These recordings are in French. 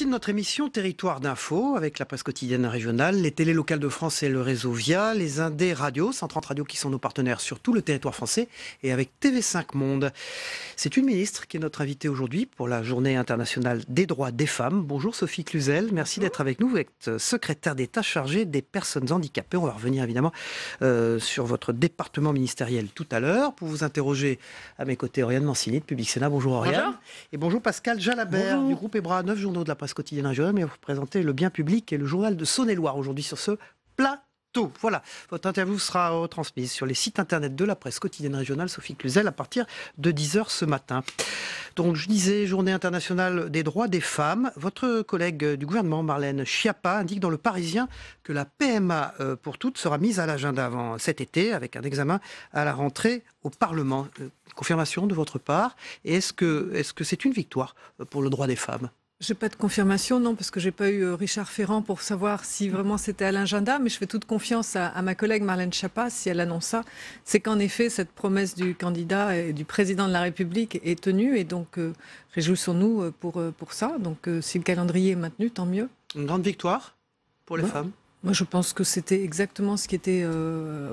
partie de notre émission Territoire d'info avec la presse quotidienne régionale, les télés locales de France et le réseau VIA, les Indés Radio, 130 radios qui sont nos partenaires sur tout le territoire français et avec TV5 Monde. C'est une ministre qui est notre invitée aujourd'hui pour la Journée internationale des droits des femmes. Bonjour Sophie Cluzel, merci d'être avec nous. Vous êtes secrétaire d'État chargée des personnes handicapées. On va revenir évidemment sur votre département ministériel tout à l'heure pour vous interroger à mes côtés Oriane Mancini de Public Sénat. Bonjour Oriane. Bonjour. Et bonjour Pascal Jalabert du groupe EBRA, 9 journaux de la presse quotidienne régionale, mais vous représentez le bien public et le journal de Saône-et-Loire aujourd'hui sur ce plateau. Voilà, votre interview sera retransmise sur les sites internet de la presse quotidienne régionale, Sophie Cluzel, à partir de 10h ce matin. Donc je disais, Journée internationale des droits des femmes. Votre collègue du gouvernement, Marlène Schiappa, indique dans Le Parisien que la PMA pour toutes sera mise à l'agenda avant cet été, avec un examen à la rentrée au Parlement. Confirmation de votre part. Et est-ce que c'est une victoire pour le droit des femmes ? J'ai pas de confirmation, non, parce que j'ai pas eu Richard Ferrand pour savoir si vraiment c'était à l'agenda, mais je fais toute confiance à ma collègue Marlène Schiappa, si elle annonce ça. C'est qu'en effet, cette promesse du candidat et du président de la République est tenue, et donc réjouissons-nous pour ça. Donc si le calendrier est maintenu, tant mieux. Une grande victoire pour les femmes ? Moi, je pense que c'était exactement ce qui était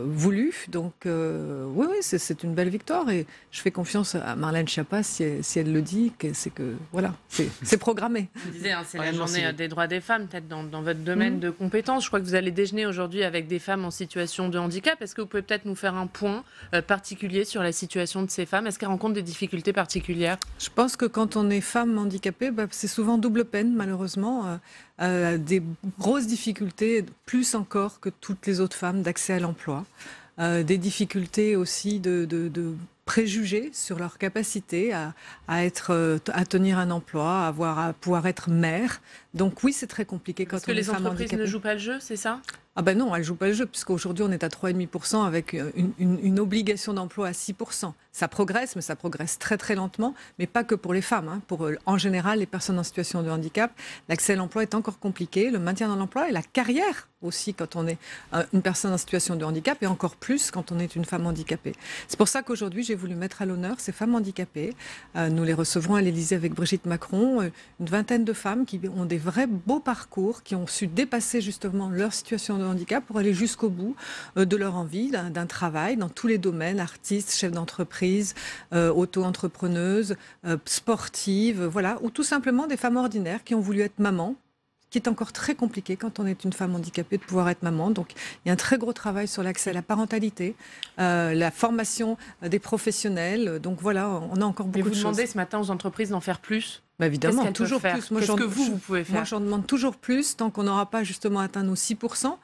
voulu. Donc, oui, c'est une belle victoire. Et je fais confiance à Marlène Schiappa si elle le dit, voilà, c'est programmé. Je disais, c'est la journée des droits des femmes, peut-être dans votre domaine de compétences. Je crois que vous allez déjeuner aujourd'hui avec des femmes en situation de handicap. Est-ce que vous pouvez peut-être nous faire un point particulier sur la situation de ces femmes ? Est-ce qu'elles rencontrent des difficultés particulières ? Je pense que quand on est femme handicapée, c'est souvent double peine, malheureusement. Des grosses difficultés, plus encore que toutes les autres femmes, d'accès à l'emploi. Des difficultés aussi de préjugés sur leur capacité à tenir un emploi, à pouvoir être mère. Donc oui, c'est très compliqué quand on est femme handicapée. Parce que les entreprises ne jouent pas le jeu, c'est ça ? Ah ben non, elles ne jouent pas le jeu, puisqu'aujourd'hui on est à 3,5% avec une obligation d'emploi à 6%. Ça progresse, mais ça progresse très très lentement, mais pas que pour les femmes. Pour en général les personnes en situation de handicap, l'accès à l'emploi est encore compliqué, le maintien dans l'emploi et la carrière aussi quand on est une personne en situation de handicap, et encore plus quand on est une femme handicapée. C'est pour ça qu'aujourd'hui j'ai voulu mettre à l'honneur ces femmes handicapées. Nous les recevrons à l'Élysée avec Brigitte Macron, une vingtaine de femmes qui ont des vrais beaux parcours, qui ont su dépasser justement leur situation de handicap pour aller jusqu'au bout de leur envie d'un travail dans tous les domaines, artistes, chefs d'entreprise, auto-entrepreneuses, sportives, voilà, ou tout simplement des femmes ordinaires qui ont voulu être mamans, qui est encore très compliqué quand on est une femme handicapée de pouvoir être maman. Donc il y a un très gros travail sur l'accès à la parentalité, la formation des professionnels. Donc voilà, on a encore beaucoup de choses. Et vous demandez ce matin aux entreprises d'en faire plus ? Évidemment, toujours plus. Qu'est-ce que vous pouvez faire ? Moi, j'en demande toujours plus tant qu'on n'aura pas justement atteint nos 6%,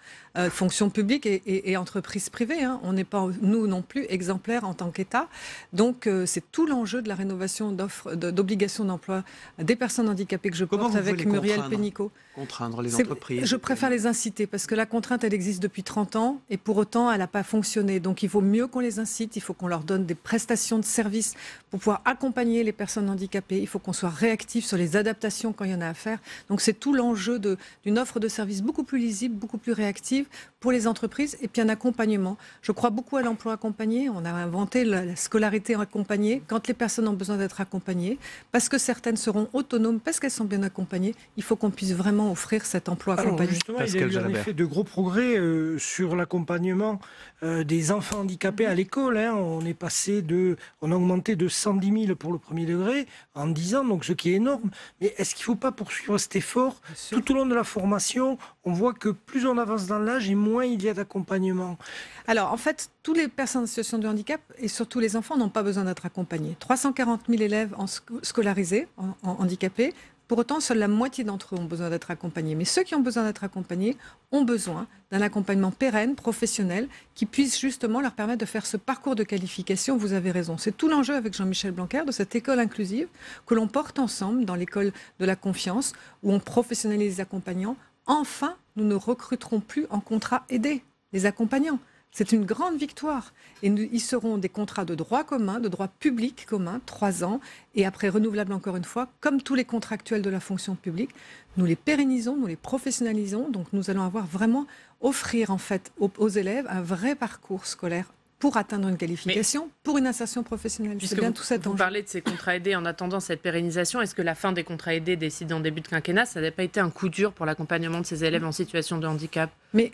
fonction publique et entreprises privées. On n'est pas, nous non plus, exemplaires en tant qu'État. Donc, c'est tout l'enjeu de la rénovation d'obligations d'emploi des personnes handicapées que je porte avec Muriel Pénicaud. Contraindre les entreprises. Je préfère les inciter parce que la contrainte, elle existe depuis 30 ans et pour autant, elle n'a pas fonctionné. Donc, il vaut mieux qu'on les incite, il faut qu'on leur donne des prestations de services pour pouvoir accompagner les personnes handicapées. Il faut qu'on soit réactif sur les adaptations quand il y en a à faire. Donc c'est tout l'enjeu d'une offre de services beaucoup plus lisible, beaucoup plus réactive pour les entreprises et puis un accompagnement. Je crois beaucoup à l'emploi accompagné. On a inventé la scolarité accompagnée quand les personnes ont besoin d'être accompagnées, parce que certaines seront autonomes, parce qu'elles sont bien accompagnées. Il faut qu'on puisse vraiment offrir cet emploi accompagné. Alors justement, il y a eu en effet de gros progrès sur l'accompagnement des enfants handicapés à l'école. On a augmenté de 110 000 pour le premier degré en 10 ans, donc ce qui est énorme. Mais est-ce qu'il ne faut pas poursuivre cet effort tout au long de la formation? On voit que plus on avance dans l'âge et moins il y a d'accompagnement. Alors, en fait, toutes les personnes en situation de handicap et surtout les enfants n'ont pas besoin d'être accompagnés. 340 000 élèves scolarisés, handicapés. Pour autant, seule la moitié d'entre eux ont besoin d'être accompagnés. Mais ceux qui ont besoin d'être accompagnés ont besoin d'un accompagnement pérenne, professionnel, qui puisse justement leur permettre de faire ce parcours de qualification. Vous avez raison. C'est tout l'enjeu avec Jean-Michel Blanquer de cette école inclusive que l'on porte ensemble dans l'école de la confiance, où on professionnalise les accompagnants. Enfin, nous ne recruterons plus en contrat aidé les accompagnants. C'est une grande victoire. Et ils seront des contrats de droit commun, de droit public commun, 3 ans, et après renouvelables encore une fois, comme tous les contractuels de la fonction publique. Nous les pérennisons, nous les professionnalisons, donc nous allons vraiment offrir en fait aux élèves un vrai parcours scolaire pour atteindre une qualification, pour une insertion professionnelle. C'est bien tout cet enjeu. Vous parlez de ces contrats aidés en attendant cette pérennisation. Est-ce que la fin des contrats aidés décidés en début de quinquennat, ça n'a pas été un coup dur pour l'accompagnement de ces élèves en situation de handicap? Mais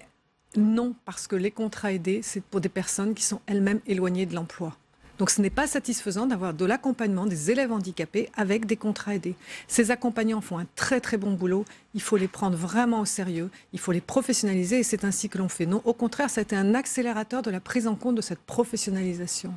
non, parce que les contrats aidés, c'est pour des personnes qui sont elles-mêmes éloignées de l'emploi. Donc ce n'est pas satisfaisant d'avoir de l'accompagnement des élèves handicapés avec des contrats aidés. Ces accompagnants font un très très bon boulot, il faut les prendre vraiment au sérieux, il faut les professionnaliser et c'est ainsi que l'on fait. Non, au contraire, ça a été un accélérateur de la prise en compte de cette professionnalisation.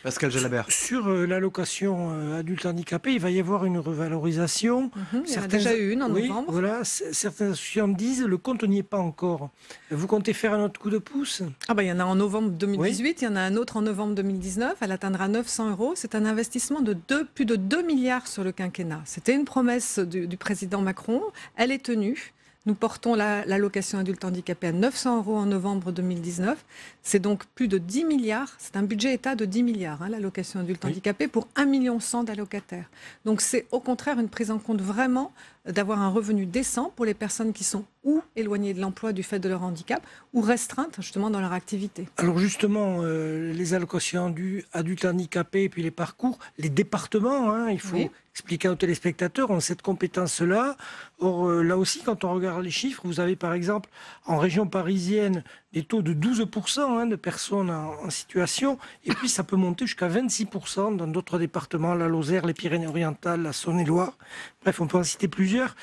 Pascal Jalabert. Sur l'allocation adulte handicapé, il va y avoir une revalorisation. Il y en a déjà eu une en novembre. Voilà, certaines associations disent le compte n'y est pas encore. Vous comptez faire un autre coup de pouce? Il y en a en novembre 2018, il y en a un autre en novembre 2019. Elle atteindra 900 €. C'est un investissement de plus de 2 milliards sur le quinquennat. C'était une promesse du président Macron. Elle est tenue. Nous portons l'allocation adulte handicapé à 900 € en novembre 2019. C'est donc plus de 10 milliards. C'est un budget État de 10 milliards, l'allocation adulte handicapé, pour 1,1 million d'allocataires. Donc c'est au contraire une prise en compte vraiment d'avoir un revenu décent pour les personnes qui sont ou éloignées de l'emploi du fait de leur handicap ou restreintes justement dans leur activité. Alors justement, les allocations adultes handicapés et puis les parcours, les départements, il faut expliquer aux téléspectateurs, ont cette compétence-là. Or, là aussi, quand on regarde les chiffres, vous avez par exemple en région parisienne des taux de 12% de personnes en situation, et puis ça peut monter jusqu'à 26% dans d'autres départements, la Lozère, les Pyrénées-Orientales, la Saône-et-Loire. Bref, on peut en citer plusieurs.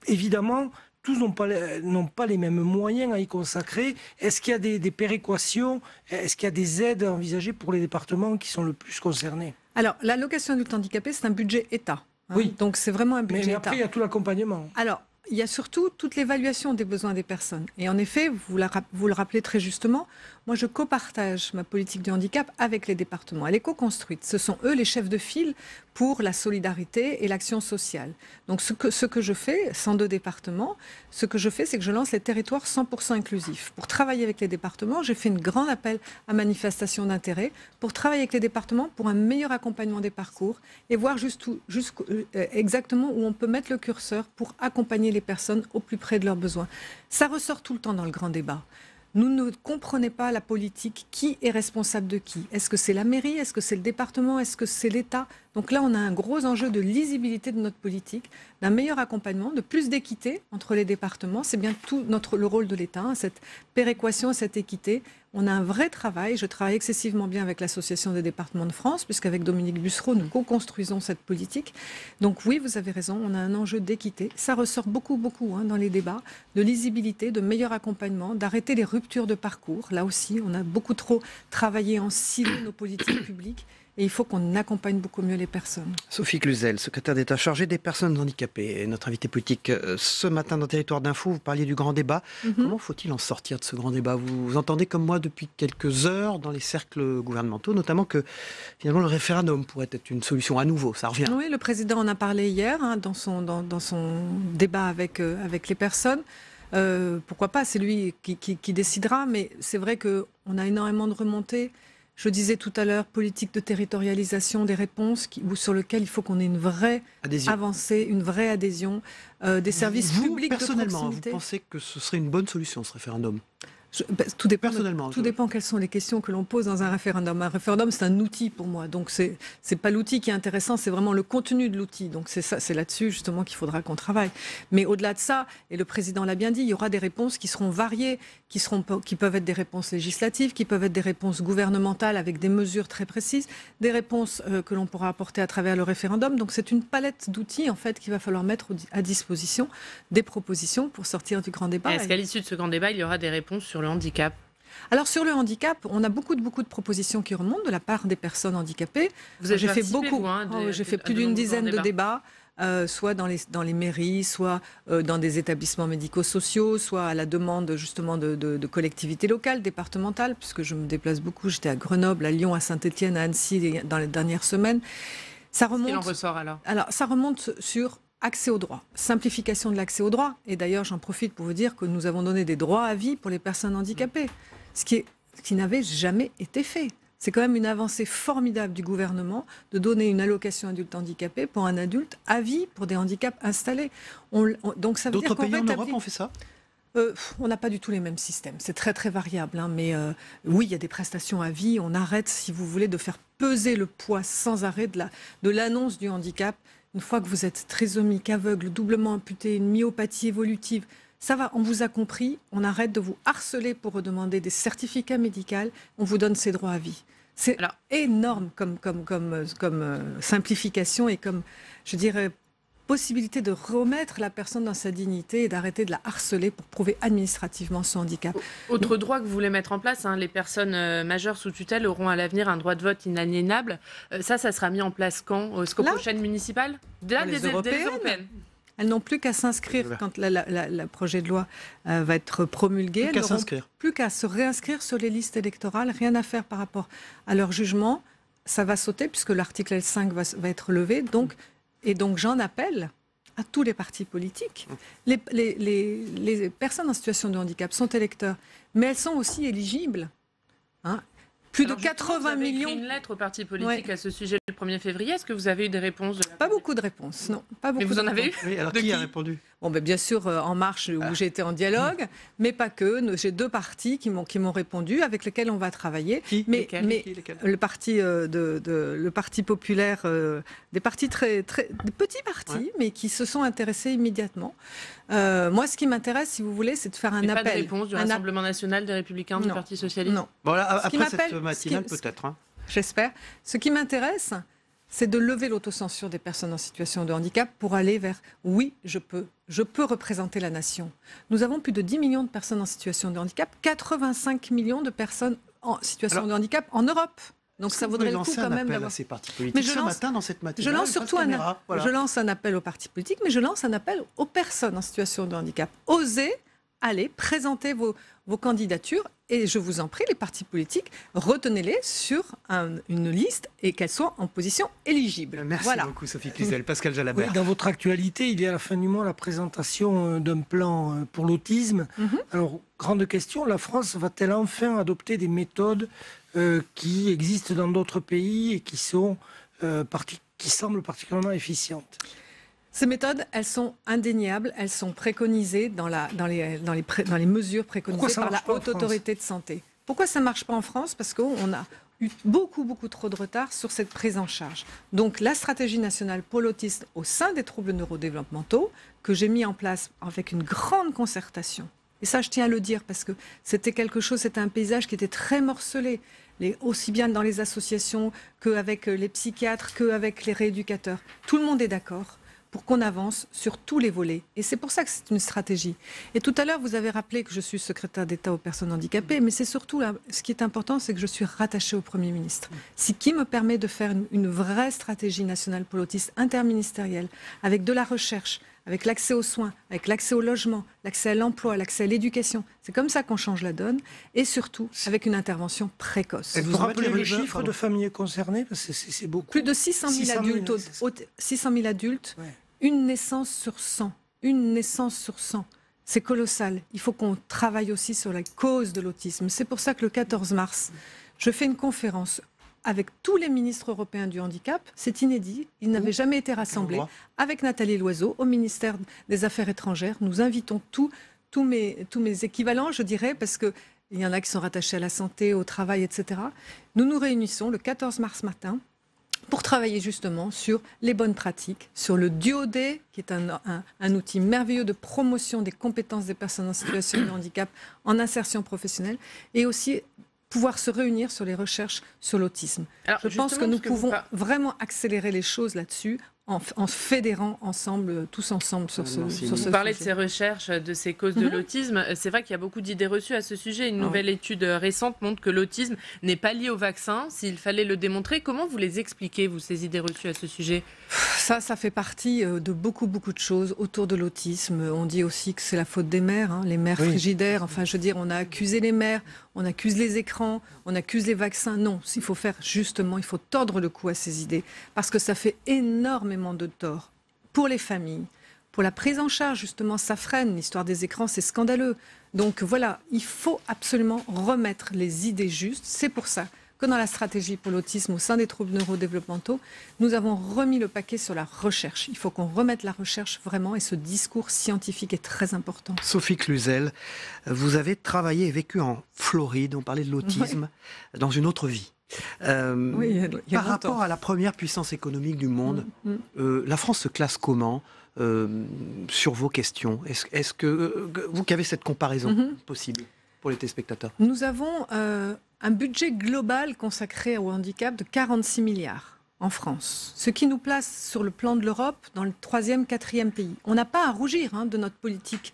Évidemment, tous n'ont pas les mêmes moyens à y consacrer. Est-ce qu'il y a des péréquations? Est-ce qu'il y a des aides envisagées pour les départements qui sont le plus concernés? Alors, l'allocation adulte handicapé, c'est un budget État. Oui. Donc, c'est vraiment un budget État. Mais après, il y a tout l'accompagnement. Alors, il y a surtout toute l'évaluation des besoins des personnes. Et en effet, vous le rappelez très justement, moi je copartage ma politique du handicap avec les départements. Elle est co-construite. Ce sont eux les chefs de file pour la solidarité et l'action sociale. Donc ce que je fais, 102 départements, ce que je fais, c'est que je lance les territoires 100% inclusifs. Pour travailler avec les départements, j'ai fait une grande appel à manifestation d'intérêt pour travailler avec les départements pour un meilleur accompagnement des parcours et voir exactement où on peut mettre le curseur pour accompagner les personnes au plus près de leurs besoins. Ça ressort tout le temps dans le grand débat. Nous ne comprenons pas la politique. Qui est responsable de qui? Est-ce que c'est la mairie? Est-ce que c'est le département? Est-ce que c'est l'État? Donc là, on a un gros enjeu de lisibilité de notre politique, d'un meilleur accompagnement, de plus d'équité entre les départements. C'est bien tout le rôle de l'État, cette péréquation, cette équité. On a un vrai travail. Je travaille excessivement bien avec l'Association des départements de France, puisqu'avec Dominique Bussereau, nous co-construisons cette politique. Donc oui, vous avez raison, on a un enjeu d'équité. Ça ressort beaucoup dans les débats, de lisibilité, de meilleur accompagnement, d'arrêter les ruptures de parcours. Là aussi, on a beaucoup trop travaillé en silo nos politiques publiques. Et il faut qu'on accompagne beaucoup mieux les personnes. Sophie Cluzel, secrétaire d'État chargée des personnes handicapées, et notre invitée politique ce matin dans Territoire d'Info, vous parliez du grand débat. Comment faut-il en sortir de ce grand débat? Vous entendez comme moi depuis quelques heures dans les cercles gouvernementaux, notamment que finalement le référendum pourrait être une solution à nouveau, ça revient. Oui, le président en a parlé hier dans son débat avec les personnes. Pourquoi pas, c'est lui qui décidera, mais c'est vrai qu'on a énormément de remontées. Je disais tout à l'heure, politique de territorialisation des réponses sur lequel il faut qu'on ait une vraie avancée, une vraie adhésion, des services publics de proximité. Personnellement, vous pensez que ce serait une bonne solution, ce référendum? Tout dépend quelles sont les questions que l'on pose dans un référendum. Un référendum, c'est un outil pour moi. Donc, c'est pas l'outil qui est intéressant, c'est vraiment le contenu de l'outil. Donc, c'est là-dessus, justement, qu'il faudra qu'on travaille. Mais au-delà de ça, et le président l'a bien dit, il y aura des réponses qui seront variées, qui peuvent être des réponses législatives, qui peuvent être des réponses gouvernementales avec des mesures très précises, des réponses que l'on pourra apporter à travers le référendum. Donc, c'est une palette d'outils, en fait, qu'il va falloir mettre à disposition, des propositions pour sortir du grand débat. Est-ce qu'à l'issue de ce grand débat, il y aura des réponses sur le handicap? Alors sur le handicap, on a beaucoup de propositions qui remontent de la part des personnes handicapées. J'ai fait j'ai fait plus d'une dizaine de débats, soit dans les mairies, soit dans des établissements médico-sociaux, soit à la demande justement de collectivités locales, départementales, puisque je me déplace beaucoup. J'étais à Grenoble, à Lyon, à Saint-Étienne, à Annecy dans les dernières semaines. Ça remonte. Qu'est-ce qu'il en ressort alors? Alors ça remonte sur accès au droit, simplification de l'accès au droit. Et d'ailleurs, j'en profite pour vous dire que nous avons donné des droits à vie pour les personnes handicapées, ce qui n'avait jamais été fait. C'est quand même une avancée formidable du gouvernement de donner une allocation adulte handicapé pour un adulte à vie pour des handicaps installés. Donc ça veut dire d'autres qu'on pays en rétablit... Europe ont fait ça? On n'a pas du tout les mêmes systèmes. C'est très très variable. Mais oui, il y a des prestations à vie. On arrête, si vous voulez, de faire peser le poids sans arrêt de l'annonce du handicap. Une fois que vous êtes trisomique, aveugle, doublement amputé, une myopathie évolutive, ça va, on vous a compris. On arrête de vous harceler pour redemander des certificats médicaux. On vous donne ces droits à vie. C'est énorme comme simplification et comme, je dirais, possibilité de remettre la personne dans sa dignité et d'arrêter de la harceler pour prouver administrativement son handicap. Autre droit que vous voulez mettre en place, les personnes majeures sous tutelle auront à l'avenir un droit de vote inaliénable. Ça sera mis en place quand? Aux prochaines municipales? Les européennes. Elles n'ont plus qu'à s'inscrire quand le projet de loi va être promulgué. Elles n'auront plus qu'à se réinscrire sur les listes électorales. Rien à faire par rapport à leur jugement. Ça va sauter puisque l'article L5 va être levé. Donc j'en appelle à tous les partis politiques. Les personnes en situation de handicap sont électeurs, mais elles sont aussi éligibles. Plus de 80 millions. Vous avez écrit une lettre aux partis politiques à ce sujet le 1er février. Est-ce que vous avez eu des réponses? Pas beaucoup de réponses, non. Pas beaucoup. Mais vous en avez eu? Oui, alors qui a répondu? Bien sûr, En Marche, où j'ai été en dialogue, mais pas que. J'ai 2 partis qui m'ont répondu, avec lesquels on va travailler. Le Parti populaire, des partis des petits partis, mais qui se sont intéressés immédiatement. Moi, ce qui m'intéresse, si vous voulez, c'est de faire un appel. Pas de réponse du Rassemblement national, des Républicains, du Parti socialiste? Non. Voilà, après cette matinale, peut-être. J'espère. Ce qui m'intéresse, c'est de lever l'autocensure des personnes en situation de handicap pour aller vers « oui, je peux représenter la nation ». Nous avons plus de 10 millions de personnes en situation de handicap, 85 millions de personnes en situation de handicap en Europe. Donc ça vaudrait le coup quand même d'avoir... ces partis politiques ce matin dans cette matinale. Je lance surtout je lance un appel aux partis politiques, mais je lance un appel aux personnes en situation de handicap. Osez aller présenter vos candidatures et je vous en prie, les partis politiques, retenez-les sur une liste et qu'elles soient en position éligible. Merci beaucoup Sophie Cluzel. Pascal Jalabert. Oui, dans votre actualité, il y a à la fin du mois la présentation d'un plan pour l'autisme. Alors, grande question, la France va-t-elle enfin adopter des méthodes qui existent dans d'autres pays et qui semblent particulièrement efficientes? Ces méthodes, elles sont indéniables, elles sont préconisées dans les mesures préconisées par la Haute Autorité de Santé. Pourquoi ça ne marche pas en France? Parce qu'on a eu beaucoup trop de retard sur cette prise en charge. Donc la stratégie nationale pour l'autisme au sein des troubles neurodéveloppementaux, que j'ai mis en place avec une grande concertation, et ça je tiens à le dire parce que c'était un paysage qui était très morcelé, aussi bien dans les associations qu'avec les psychiatres, qu'avec les rééducateurs. Tout le monde est d'accord pour qu'on avance sur tous les volets. Et c'est pour ça que c'est une stratégie. Et tout à l'heure, vous avez rappelé que je suis secrétaire d'État aux personnes handicapées, mais c'est surtout, ce qui est important, c'est que je suis rattachée au Premier ministre. Ce qui me permet de faire une vraie stratégie nationale pour l'autisme interministérielle, avec de la recherche, avec l'accès aux soins, avec l'accès au logement, l'accès à l'emploi, l'accès à l'éducation. C'est comme ça qu'on change la donne, et surtout avec une intervention précoce. Vous rappelez les chiffres de familles concernées? Parce que c'est beaucoup. Plus de 600 000 adultes, une naissance sur 100. Une naissance sur 100. C'est colossal. Il faut qu'on travaille aussi sur la cause de l'autisme. C'est pour ça que le 14 mars, je fais une conférence avec tous les ministres européens du handicap. C'est inédit. Ils n'avaient jamais été rassemblés. Avec Nathalie Loiseau, au ministère des Affaires étrangères. Nous invitons tous mes équivalents, je dirais, parce qu'il y en a qui sont rattachés à la santé, au travail, etc. Nous nous réunissons le 14 mars matin pour travailler justement sur les bonnes pratiques, sur le DuoD, qui est un outil merveilleux de promotion des compétences des personnes en situation de handicap en insertion professionnelle, et aussi pouvoir se réunir sur les recherches sur l'autisme. Je pense que nous pouvons vraiment accélérer les choses là-dessus en fédérant ensemble, tous ensemble sur ce sujet. Vous parlez de ces recherches, de ces causes de l'autisme. C'est vrai qu'il y a beaucoup d'idées reçues à ce sujet. Une nouvelle étude récente montre que l'autisme n'est pas lié au vaccin. S'il fallait le démontrer, comment vous les expliquez, vous, ces idées reçues à ce sujet? Ça fait partie de beaucoup de choses autour de l'autisme. On dit aussi que c'est la faute des mères, les mères frigidaires. Enfin, je veux dire, on a accusé les mères, on accuse les écrans, on accuse les vaccins. Non, il faut faire justement, il faut tordre le cou à ces idées, parce que ça fait énormément de tort pour les familles, pour la prise en charge, justement, ça freine. L'histoire des écrans, c'est scandaleux. Donc voilà, il faut absolument remettre les idées justes. C'est pour ça que dans la stratégie pour l'autisme au sein des troubles neurodéveloppementaux, nous avons remis le paquet sur la recherche. Il faut qu'on remette la recherche vraiment, et ce discours scientifique est très important. Sophie Cluzel, vous avez travaillé et vécu en Floride, on parlait de l'autisme, dans une autre vie. Oui, il y a par longtemps. rapport à la première puissance économique du monde, la France se classe comment sur vos questions? Est-ce que vous qui avez cette comparaison possible pour les téléspectateurs? Nous avons un budget global consacré au handicap de 46 milliards en France, ce qui nous place sur le plan de l'Europe dans le 3e, 4e pays. On n'a pas à rougir de notre politique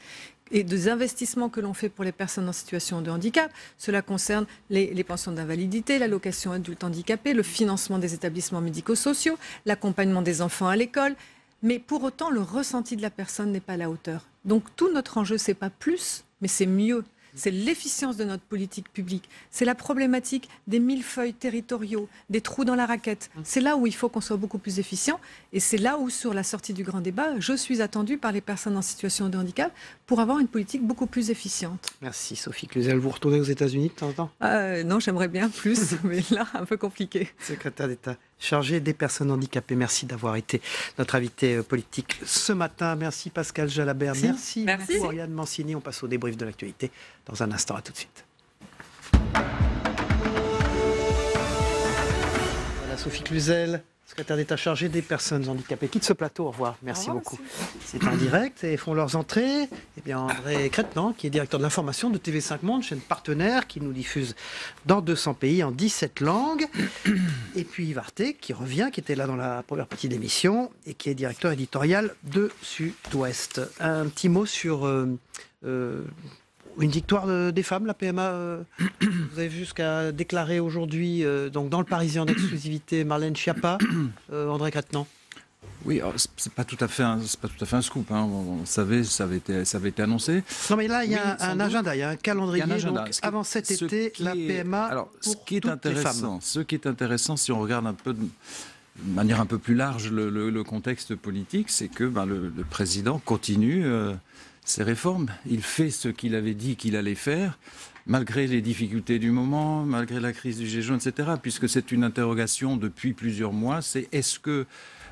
et des investissements que l'on fait pour les personnes en situation de handicap. Cela concerne les pensions d'invalidité, l'allocation adulte handicapé, le financement des établissements médico-sociaux, l'accompagnement des enfants à l'école. Mais pour autant, le ressenti de la personne n'est pas à la hauteur. Donc tout notre enjeu, c'est pas plus, mais c'est mieux. C'est l'efficience de notre politique publique. C'est la problématique des millefeuilles territoriaux, des trous dans la raquette. C'est là où il faut qu'on soit beaucoup plus efficient. Et c'est là où, sur la sortie du grand débat, je suis attendue par les personnes en situation de handicap pour avoir une politique beaucoup plus efficiente. Merci Sophie Cluzel. Vous retournez aux États-Unis de temps en temps? Non, j'aimerais bien plus, mais là, un peu compliqué. Secrétaire d'État chargé des personnes handicapées, merci d'avoir été notre invité politique ce matin. Merci Pascal Jalabert. Merci beaucoup Oriane Mancini. On passe au débrief de l'actualité dans un instant. À tout de suite. Voilà Sophie Cluzel, secrétaire d'État chargée des personnes handicapées. Quitte ce plateau, au revoir. Merci beaucoup. C'est en direct et font leurs entrées. André Crétenant, qui est directeur de l'information de TV5 Monde, chaîne partenaire qui nous diffuse dans 200 pays en 17 langues. Et puis Yves Arté, qui revient, qui était là dans la première partie d'émission et qui est directeur éditorial de Sud-Ouest. Un petit mot sur une victoire des femmes, la PMA. Vous avez vu jusqu'à déclarer aujourd'hui, donc dans le Parisien d'exclusivité, Marlène Schiappa, André Crétenant. Oui, c'est pas tout à fait un scoop. Vous savez, ça avait été annoncé. Non, mais là, il y a un agenda, il y a un calendrier. Donc, avant cet été, la PMA pour toutes les femmes. Ce qui est intéressant, si on regarde un peu de manière un peu plus large le contexte politique, c'est que le président continue ses réformes. Il fait ce qu'il avait dit qu'il allait faire, malgré les difficultés du moment, malgré la crise du G jaune, etc. Puisque c'est une interrogation depuis plusieurs mois, c'est est-ce que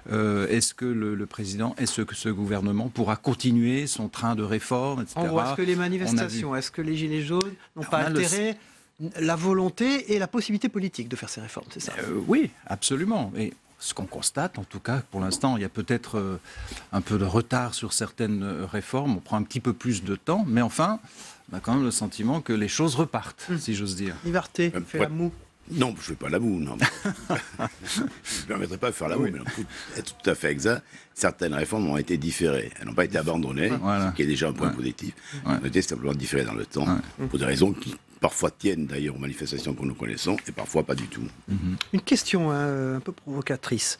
le président, est-ce que ce gouvernement pourra continuer son train de réforme, etc. Est-ce que les manifestations, est-ce que les Gilets jaunes n'ont pas altéré la volonté et la possibilité politique de faire ces réformes, c'est ça? Oui, absolument. Et ce qu'on constate, en tout cas, pour l'instant, il y a peut-être un peu de retard sur certaines réformes. On prend un petit peu plus de temps, mais enfin, on a quand même le sentiment que les choses repartent, si j'ose dire. Liberté, fait la moue. Non, je ne fais pas la moue, non. Je ne me permettrai pas de faire la moue, mais pour être tout à fait exact, certaines réformes ont été différées. Elles n'ont pas été abandonnées, ce qui est déjà un point positif. Elles ont été simplement différées dans le temps, pour des raisons qui parfois tiennent d'ailleurs aux manifestations que nous connaissons, et parfois pas du tout. Une question un peu provocatrice.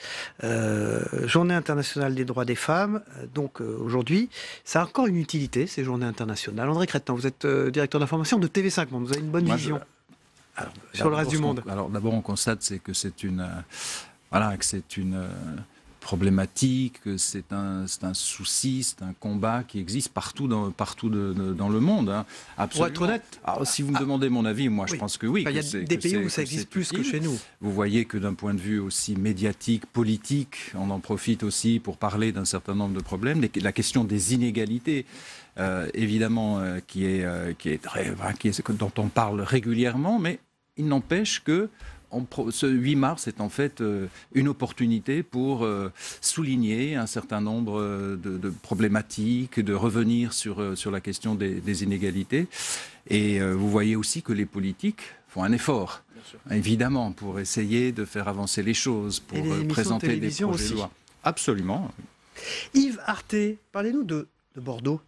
Journée internationale des droits des femmes, donc aujourd'hui, ça a encore une utilité, ces journées internationales. André Crétenant, vous êtes directeur d'information de TV5 Monde, vous avez une bonne vision sur le reste du monde. Alors d'abord, on constate que c'est une problématique, que c'est un souci, c'est un combat qui existe partout dans le monde. Absolument. Pour être honnête, alors, si vous me demandez mon avis, moi je pense que oui. Il y a des pays où ça existe plus que chez nous. Vous voyez que d'un point de vue aussi médiatique, politique, on en profite aussi pour parler d'un certain nombre de problèmes. La question des inégalités, évidemment, dont on parle régulièrement, mais il n'empêche que ce 8 mars est en fait une opportunité pour souligner un certain nombre de problématiques, de revenir sur la question des inégalités. Et vous voyez aussi que les politiques font un effort, évidemment, pour essayer de faire avancer les choses, pour présenter des projets de loi. Absolument. Yves Arté, parlez-nous de Bordeaux.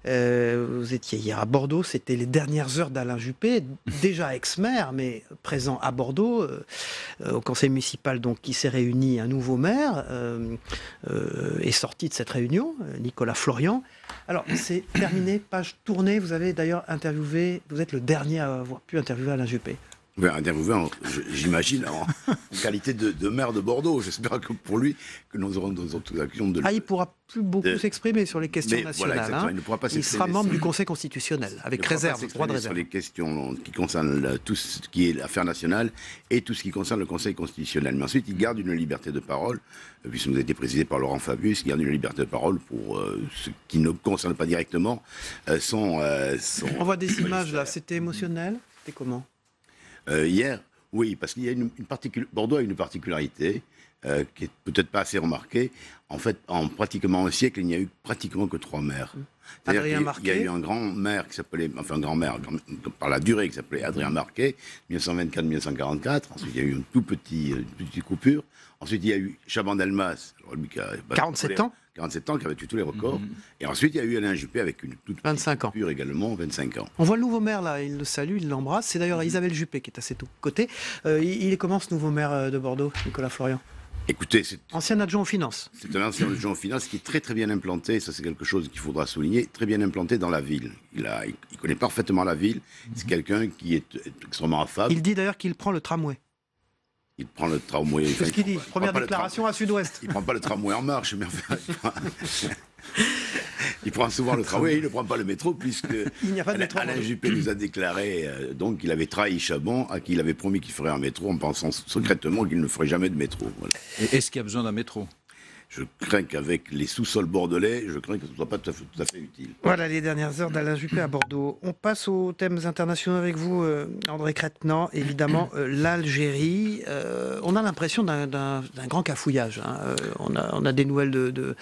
Vous étiez hier à Bordeaux, c'était les dernières heures d'Alain Juppé, déjà ex-maire, mais présent à Bordeaux, au conseil municipal donc, qui s'est réuni, un nouveau maire est sorti de cette réunion, Nicolas Florian. Alors, c'est terminé, page tournée, vous avez d'ailleurs interviewé, vous êtes le dernier à avoir pu interviewer Alain Juppé. J'imagine, en qualité de maire de Bordeaux. J'espère que pour lui, que nous aurons d'autres actions de... il ne pourra plus beaucoup s'exprimer sur les questions nationales. Voilà, il ne pourra pas il sera membre du Conseil constitutionnel, avec réserve, droit de réserve. Sur les questions qui concernent tout ce qui est l'affaire nationale et tout ce qui concerne le Conseil constitutionnel. Mais ensuite, il garde une liberté de parole, puisque nous a été présidé par Laurent Fabius, il garde une liberté de parole pour ce qui ne concerne pas directement son... On voit des images là, c'était émotionnel. C'était comment ? Hier, oui, parce qu'il y a Bordeaux a une particularité qui est peut-être pas assez remarquée. En fait, en pratiquement un siècle, il n'y a eu pratiquement que 3 maires. C'est-à-dire qu'il y a eu un grand maire qui s'appelait, enfin un grand maire par la durée, qui s'appelait Adrien Marquet, 1924-1944. Ensuite, il y a eu une petite coupure. Ensuite, il y a eu Chaban-Delmas, 47 ans. 47 ans, qui avait tué tous les records. Et ensuite, il y a eu Alain Juppé avec une toute petite coupure également, 25 ans. On voit le nouveau maire là, il le salue, il l'embrasse. C'est d'ailleurs Isabelle Juppé qui est à ses côtés. Il est comment ce nouveau maire de Bordeaux, Nicolas Florian ? Écoutez, c'est ancien adjoint aux finances. C'est un ancien adjoint aux finances qui est très très bien implanté, ça c'est quelque chose qu'il faudra souligner, très bien implanté dans la ville. Il connaît parfaitement la ville, c'est quelqu'un qui est extrêmement affable. Il dit d'ailleurs qu'il prend le tramway. Il prend le tramway. C'est ce qu'il dit, première déclaration à Sud-Ouest. Il ne prend pas le tramway en marche, mais enfin... Il prend souvent le tramway, il ne prend pas le métro, puisque il n'y a pas de métro. Alain Juppé nous a déclaré donc qu'il avait trahi Chabon, à qui il avait promis qu'il ferait un métro, en pensant secrètement qu'il ne ferait jamais de métro. Voilà. Et est-ce qu'il y a besoin d'un métro ? Je crains qu'avec les sous-sols bordelais, que ce ne soit pas tout à fait utile. Voilà les dernières heures d'Alain Juppé à Bordeaux. On passe aux thèmes internationaux avec vous, André Crête-Nant. Évidemment, l'Algérie. On a l'impression d'un grand cafouillage. Hein. On a des nouvelles de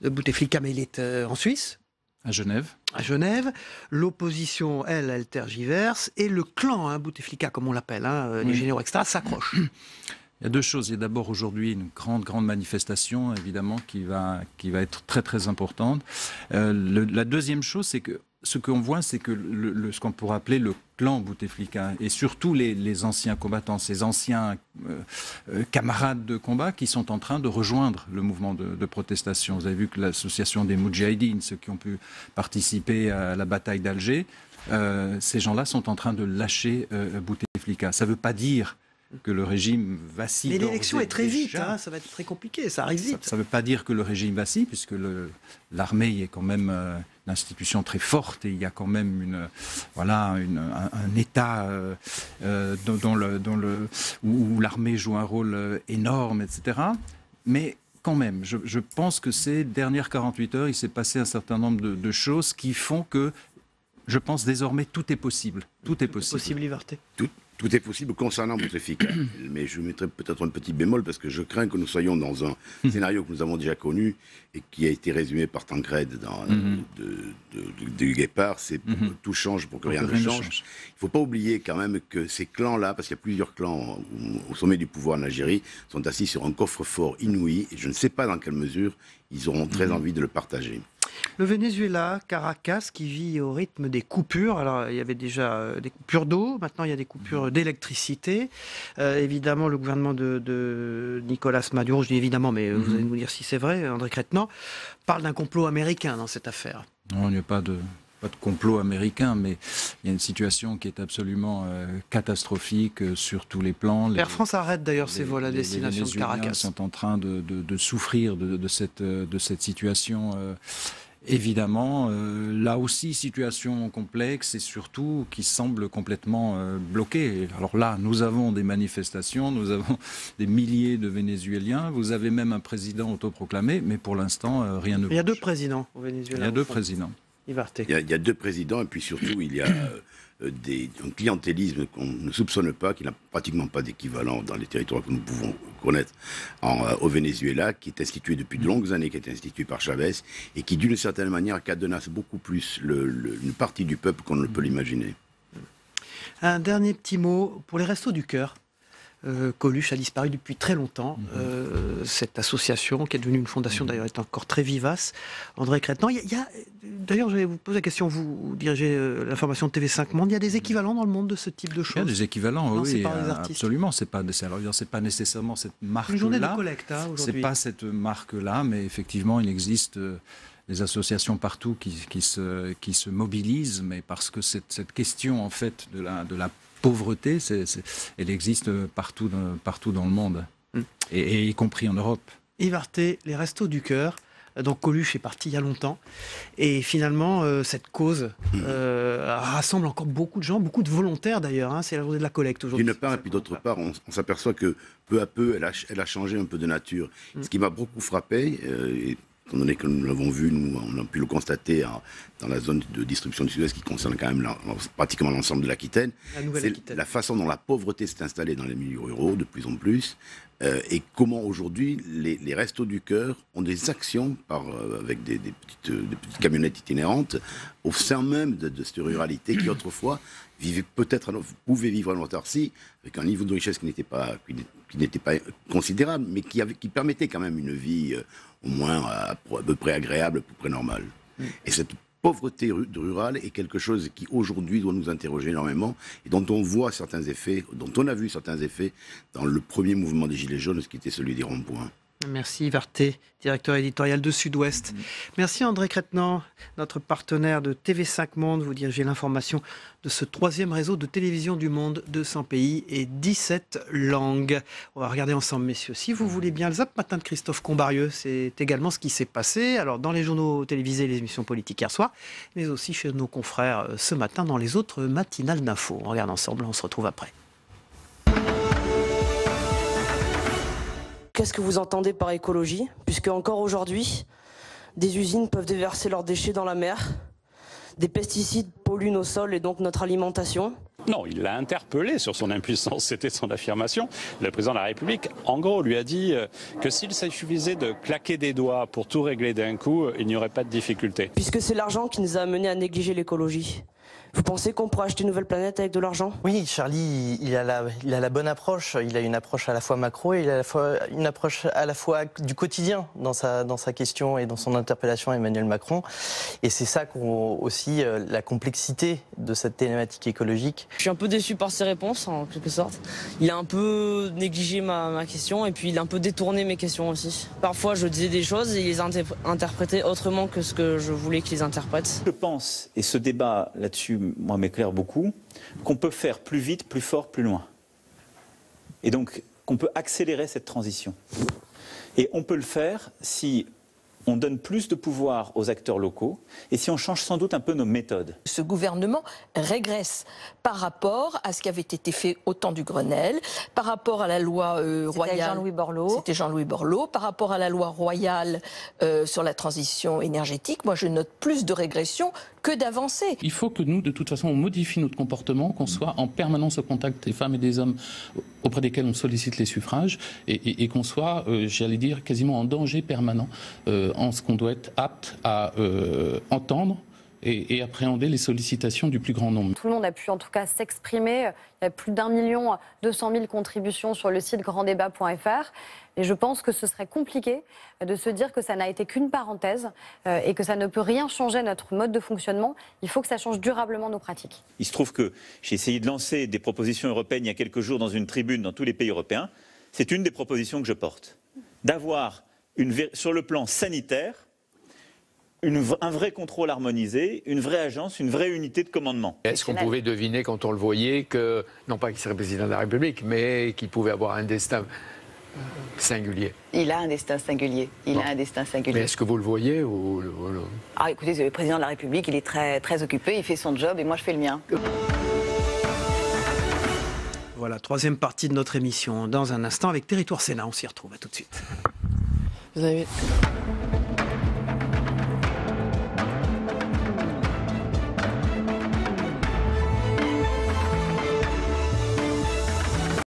Bouteflika, mais il est en Suisse. À Genève. À Genève. L'opposition, elle tergiverse. Et le clan, Bouteflika, comme on l'appelle, les généraux, etc., s'accroche. Il y a 2 choses. Il y a d'abord aujourd'hui une grande manifestation, évidemment, qui va être très très importante. La deuxième chose, c'est que ce qu'on voit, c'est que ce qu'on pourrait appeler le clan Bouteflika, et surtout les anciens combattants, ces anciens camarades de combat qui sont en train de rejoindre le mouvement de protestation. Vous avez vu que l'association des Moudjahidines, ceux qui ont pu participer à la bataille d'Alger, ces gens-là sont en train de lâcher Bouteflika. Ça ne veut pas dire que le régime vacille. Mais l'élection est très vite, ça va être très compliqué, ça arrive vite. Ça ne veut pas dire que le régime vacille, puisque l'armée est quand même une institution très forte et il y a quand même un État où l'armée joue un rôle énorme, etc. Mais quand même, je pense que ces dernières 48 heures, il s'est passé un certain nombre de choses qui font que, je pense désormais, tout est possible. Tout est possible. Possible liberté. Tout est possible concernant Bouteflika. Mais je mettrai peut-être un petit bémol parce que je crains que nous soyons dans un scénario que nous avons déjà connu et qui a été résumé par Tancred du Guépard. C'est tout change pour que rien ne change. Il ne faut pas oublier quand même que ces clans-là, parce qu'il y a plusieurs clans au sommet du pouvoir en Algérie, sont assis sur un coffre-fort inouï et je ne sais pas dans quelle mesure ils auront très envie de le partager. Le Venezuela, Caracas, qui vit au rythme des coupures. Alors, il y avait déjà des coupures d'eau, maintenant il y a des coupures d'électricité. Évidemment, le gouvernement de Nicolas Maduro, je dis évidemment, mais vous allez nous dire si c'est vrai, André Crête-Nant, parle d'un complot américain dans cette affaire. Non, il n'y a pas de complot américain, mais il y a une situation qui est absolument catastrophique sur tous les plans. Air France arrête d'ailleurs ses vols à destination de Caracas. Les Vénézuéliens sont en train de souffrir de cette situation. Évidemment, là aussi, situation complexe et surtout qui semble complètement bloquée. Alors là, nous avons des manifestations, nous avons des milliers de Vénézuéliens, vous avez même un président autoproclamé, mais pour l'instant, rien ne bouge. Il y a 2 présidents au Venezuela. Il y a 2 présidents. Il y a 2 présidents et puis surtout, il y a un clientélisme qu'on ne soupçonne pas, qui n'a pratiquement pas d'équivalent dans les territoires que nous pouvons connaître au Venezuela, qui est institué depuis de longues années, qui est institué par Chavez, et qui d'une certaine manière cadenasse beaucoup plus une partie du peuple qu'on ne peut l'imaginer. Un dernier petit mot pour les Restos du Cœur. Coluche a disparu depuis très longtemps. Cette association, qui est devenue une fondation d'ailleurs, est encore très vivace. André Crête-Nant, d'ailleurs, je vais vous poser la question, vous dirigez l'information de TV5 Monde, il y a des équivalents dans le monde de ce type de choses? Il y a des équivalents, oui, par les artistes. Absolument. C'est pas nécessairement cette marque-là. Une journée de collecte, aujourd'hui. C'est pas cette marque-là, mais effectivement, il existe des associations partout qui se mobilisent, mais parce que cette question, en fait, de la pauvreté, elle existe partout dans le monde, et y compris en Europe. Yves Arté, les Restos du Cœur. Donc Coluche est parti il y a longtemps. Et finalement, cette cause rassemble encore beaucoup de gens, beaucoup de volontaires d'ailleurs. C'est la journée de la collecte aujourd'hui. D'une part, et puis d'autre part, on s'aperçoit que peu à peu, elle a changé un peu de nature. Ce qui m'a beaucoup frappé, étant donné que nous l'avons vu, on a pu le constater dans la zone de distribution du Sud-Ouest qui concerne quand même pratiquement l'ensemble de l'Aquitaine, c'est la façon dont la pauvreté s'est installée dans les milieux ruraux de plus en plus, et comment aujourd'hui les Restos du Cœur ont des actions avec des petites camionnettes itinérantes au sein même de cette ruralité qui autrefois pouvait vivre en autarcie avec un niveau de richesse qui n'était pas considérable, mais qui permettait quand même une vie au moins à peu près agréable, à peu près normale. Et cette pauvreté rurale est quelque chose qui aujourd'hui doit nous interroger énormément et dont on voit certains effets, dont on a vu certains effets dans le premier mouvement des Gilets jaunes, ce qui était celui des ronds-points. Merci Yves Arté, directeur éditorial de Sud-Ouest. Merci André Crétenant, notre partenaire de TV5 Monde. Vous dirigez l'information de ce 3e réseau de télévision du monde, 200 pays et 17 langues. On va regarder ensemble, messieurs. Si vous voulez bien, le Zap Matin de Christophe Combarieux, c'est également ce qui s'est passé. Alors, dans les journaux télévisés, les émissions politiques hier soir, mais aussi chez nos confrères ce matin dans les autres matinales d'infos. On regarde ensemble, on se retrouve après. Qu'est-ce que vous entendez par écologie? Puisque encore aujourd'hui, des usines peuvent déverser leurs déchets dans la mer, des pesticides polluent nos sols et donc notre alimentation. Non, il l'a interpellé sur son impuissance, c'était son affirmation. Le président de la République, en gros, lui a dit que s'il suffisait de claquer des doigts pour tout régler d'un coup, il n'y aurait pas de difficulté. Puisque c'est l'argent qui nous a amenés à négliger l'écologie. Vous pensez qu'on pourrait acheter une nouvelle planète avec de l'argent? Oui, Charlie, il a la bonne approche. Il a une approche à la fois macro et une approche à la fois du quotidien dans sa question et dans son interpellation à Emmanuel Macron. Et c'est ça aussi la complexité de cette thématique écologique. Je suis un peu déçu par ses réponses, en quelque sorte. Il a un peu négligé ma question et puis il a un peu détourné mes questions aussi. Parfois, je disais des choses et il les interprétait autrement que ce que je voulais qu'il les interprète. Je pense, et ce débat là-dessus, moi, m'éclaire beaucoup, qu'on peut faire plus vite, plus fort, plus loin. Et donc, qu'on peut accélérer cette transition. Et on peut le faire si on donne plus de pouvoir aux acteurs locaux et si on change sans doute un peu nos méthodes. Ce gouvernement régresse par rapport à ce qui avait été fait au temps du Grenelle, par rapport à la loi royale. C'était Jean-Louis Borloo. C'était Jean-Louis Borloo. Par rapport à la loi royale sur la transition énergétique, moi je note plus de régression que d'avancées. Il faut que nous, de toute façon, on modifie notre comportement, qu'on soit en permanence au contact des femmes et des hommes auprès desquels on sollicite les suffrages et qu'on soit, j'allais dire, quasiment en danger permanent en ce qu'on doit être apte à entendre et appréhender les sollicitations du plus grand nombre. Tout le monde a pu en tout cas s'exprimer. Il y a plus d'1 200 000 contributions sur le site granddébat.fr. Et je pense que ce serait compliqué de se dire que ça n'a été qu'une parenthèse et que ça ne peut rien changer à notre mode de fonctionnement. Il faut que ça change durablement nos pratiques. Il se trouve que j'ai essayé de lancer des propositions européennes il y a quelques jours dans une tribune dans tous les pays européens. C'est une des propositions que je porte. D'avoir, sur le plan sanitaire, un vrai contrôle harmonisé, une vraie agence, une vraie unité de commandement. Est-ce qu'on pouvait deviner quand on le voyait que, non pas qu'il serait président de la République, mais qu'il pouvait avoir un destin singulier? Il a un destin singulier. A un destin singulier. Mais est-ce que vous le voyez ou... Ah, écoutez, le président de la République, il est très, très occupé, il fait son job et moi je fais le mien. Voilà, 3e partie de notre émission. Dans un instant, avec Territoire Sénat, on s'y retrouve. À tout de suite. Vous avez...